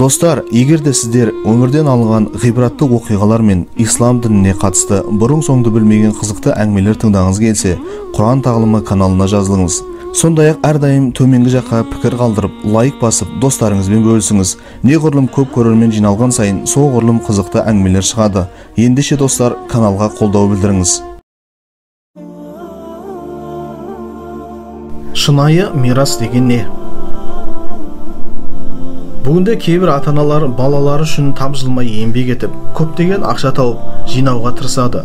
Достар, егерде сіздер өмірден алынған ғибратты оқиғалар мен ислам дініне қатысты бұрын-соңды білмеген қызықты әңгімелер тыңдағыңыз келсе, Құран тағылымы каналына жазылыңыз. Сондай-ақ әрдайым төменгі жаққа пікір қалдырып, лайк басып, достарыңызбен бөлісіңіз. Неғұрлым көп көрермен жиналған сайын, соғұрлым қызықты әңгімелер шығады. Ендеше достар, каналға қолдау білдіріңіз. Шынайы мирас деген не? Бүгінде кейбір ата-аналар балалары үшін тапжылмай еңбек етіп, көптеген ақша тауып, жинауға тырысады.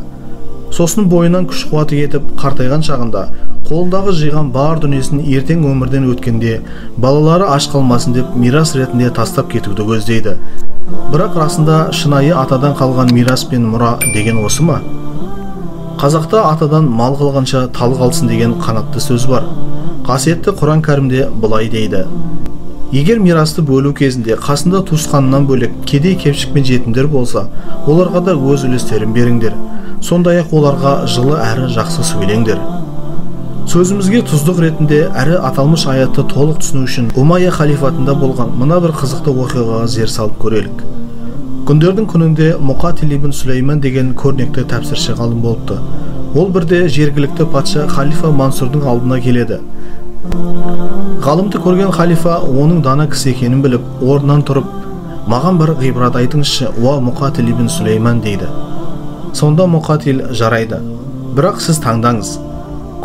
Сосын бойынан күш-қуаты кетіп, қартайған шағында қолындағы жиған бар дүниесін ертең өмірден өткенде балалары аш қалмасын деп мирас ретінде тастап кетуді көздейді. Бірақ расында шынайы атадан қалған мирас пен мұра деген осы ма? Қазақта атадан мал қалғанша тал қалсын деген қанатты сөз бар. Қасиетті Құран кәрімде былай дейді: егер мирасты бөлу кезінде қасында туысқанынан бөлек кедей-кепшік пен жетімдер болса, оларға да өз үлестерін беріңдер. Сондай-ақ оларға жылы әрі жақсы сөйлеңдер. Сөзімізге тұздық ретінде әрі аталмыш аятты толық түсіну үшін Умайя халифатында болған мына бір қызықты оқиғаға зер салып көрелік. Күндердің күнінде Мұқатил ибн Сүлейман деген көрнекті тәпсірші ғалым болыпты. Ол бірде жергілікті патша халифа Мансурдың алдына келеді. Ғалымды көрген халифа оның дана кісі екенін біліп, орнынан тұрып, маған бір ғибрат айтыңызшы, уа Мұқатил ибн Сүлейман дейді. Сонда Мұқатил: жарайды, бірақ сіз таңдаңыз,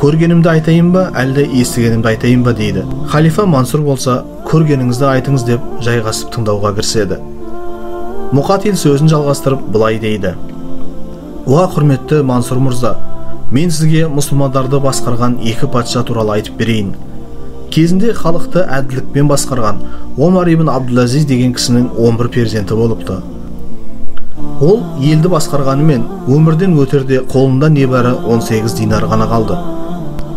көргенімді айтайын ба, әлде естігенімді айтайын ба дейді. Халифа Мансур болса, көргеніңізді айтыңыз деп жайғасып тыңдауға кіріседі. Мұқатил сөзін жалғастырып былай дейді: уа құрметті Мансур мырза, мен сізге мұсылмандарды басқарған екі патша туралы айтып берейін. Кезінде халықты әділдікпен басқарған Омар ибн Абдул-Азиз деген кісінің 11 перзенті болыпты. Ол елді басқарғанымен өмірден өтерде қолында небәрі 18 динар ғана қалды.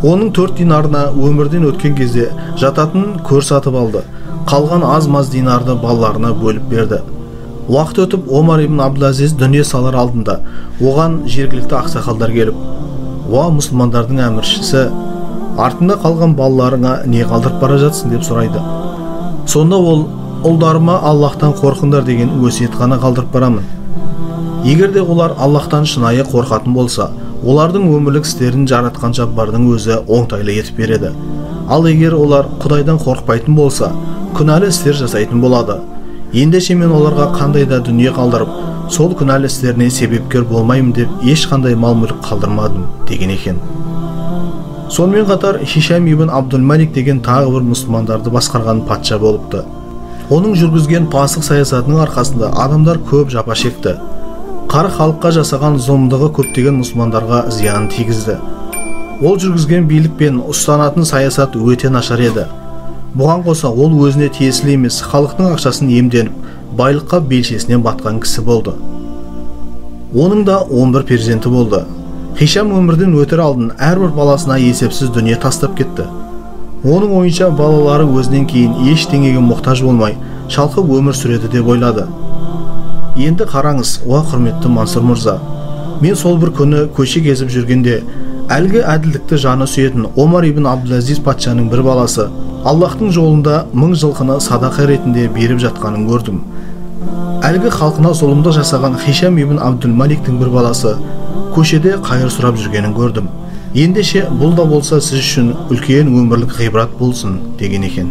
Оның 4 динарына өмірден өткен кезде жататын көр сатып алды. Қалған аз-маз динарды балаларына бөліп берді. Уақыт өтіп, Омар ибн Абдул-Азиз дүние салар алдында оған жергілікті ақсақалдар келіп: уа мұсылмандардың әміршісі, артында қалған балаларыңа не қалдырып бара жатсың деп сұрайды. Сонда ол: ұлдарыма Аллахтан қорқыңдар деген өсиет ғана қалдырып барамын. Егер де олар Аллахтан шынайы қорқатын болса, олардың өмірлік істерін жаратқан Жаббардың өзі оңтайлы етіп береді. Ал егер олар Құдайдан қорқпайтын болса, күнәлі істер жасайтын болады. Ендеше мен оларға қандай да дүние қалдырып, сол күнәлі істеріне себепкер болмаймын деп ешқандай мал-мүлік қалдырмадым деген екен. Сонымен қатар Хишам ибн Абдул-Малик деген тағы бір мұсылмандарды басқарған патша болыпты. Оның жүргізген пасық саясатының арқасында адамдар көп жапа шекті. Қара халыққа жасаған зұлымдығы көптеген мұсылмандарға зиян тигізді. Ол жүргізген билік пен ұстанатын саясат өте нашар еді. Бұған қоса ол өзіне тиесілі емес халықтың ақшасын иемденіп, байлыққа белшесінен батқан кісі болды. Оның да 11 перзенті болды. Хишам өмірден өтер алдын әрбір баласына есепсіз дүние тастап кетті. Оның ойынша балалары өзінен кейін ештеңеге мұқтаж болмай, шалқып өмір сүреді деп ойлады. Енді қараңыз, уа құрметті Мансур мырза, мен сол бір күні көше кезіп жүргенде, әлгі әділдікті жаны сүйетін Омар ибн Абдул-Азиз патшаның бір баласы Аллахтың жолында 1000 жылқыны садақа ретінде беріп жатқанын көрдім. Әлгі халқына зұлымдық жасаған Хишам ибн Абдул-Маликтің бір баласы көшеде қайыр сұрап жүргенін көрдім. Ендеше бұл да болса сіз үшін үлкен өмірлік ғибрат болсын деген екен.